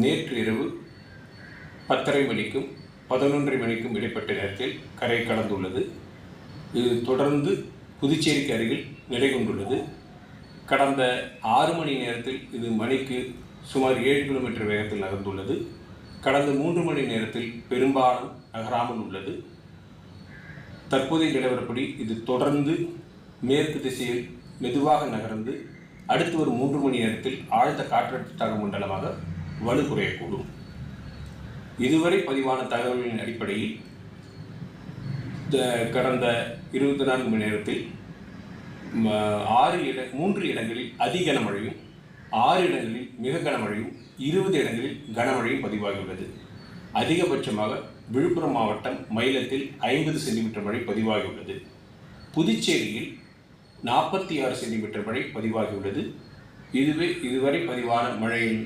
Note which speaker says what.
Speaker 1: நேற்று இரவு 10:30 மணிக்கும் 11:30 மணிக்கும் இடைப்பட்ட நேரத்தில் கரை கடந்துள்ளது. இது தொடர்ந்து புதுச்சேரிக்கு அருகில் நிலை கொண்டுள்ளது. கடந்த 6 மணி நேரத்தில் இது மணிக்கு சுமார் 7 கிலோமீட்டர் வேகத்தில் நகர்ந்துள்ளது. கடந்த 3 மணி நேரத்தில் பெரும்பாலும் நகராமல் உள்ளது. தற்போதைய நிலவரப்படி இது தொடர்ந்து மேற்கு திசையில் மெதுவாக நகர்ந்து அடுத்து ஒரு 3 மணி நேரத்தில் ஆழ்ந்த காற்றழுத்த மண்டலமாக வலு குறையக்கூடும். இதுவரை பதிவான தகவல்களின் அடிப்படையில் கடந்த 24 மணி நேரத்தில் 3 இடங்களில் அதி கனமழையும் 6 இடங்களில் மிக கனமழையும் 20 இடங்களில் கனமழையும் பதிவாகியுள்ளது. அதிகபட்சமாக விழுப்புரம் மாவட்டம் மயிலத்தில் 50 சென்டிமீட்டர் மழை பதிவாகியுள்ளது. புதுச்சேரியில் 46 சென்டிமீட்டர் மழை பதிவாகியுள்ளது. இதுவரை பதிவான மழையில்